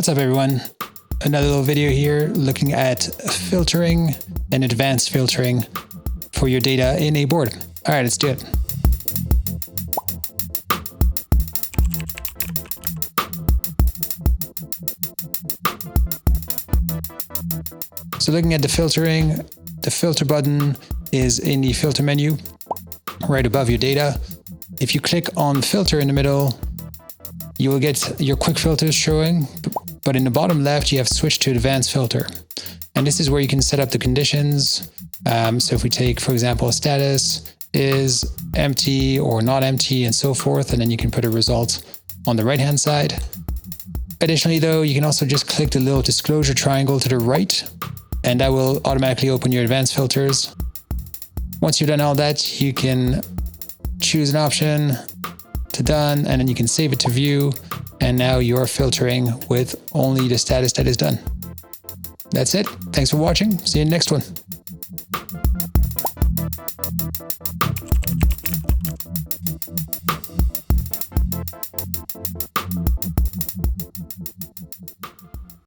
What's up, everyone? Another little video here looking at filtering and advanced filtering for your data in a board. All right, let's do it. So looking at the filtering, the filter button is in the filter menu right above your data. If you click on filter in the middle, you will get your quick filters showing, but in the bottom left, you have switched to advanced filter. And this is where you can set up the conditions. So if we take, for example, status is empty or not empty and so forth, and then you can put a result on the right-hand side. Additionally, though, you can also just click the little disclosure triangle to the right, and that will automatically open your advanced filters. Once you've done all that, you can choose an option to done, and then you can save it to view, and now you're filtering with only the status that is done. That's it. Thanks for watching. See you in the next one.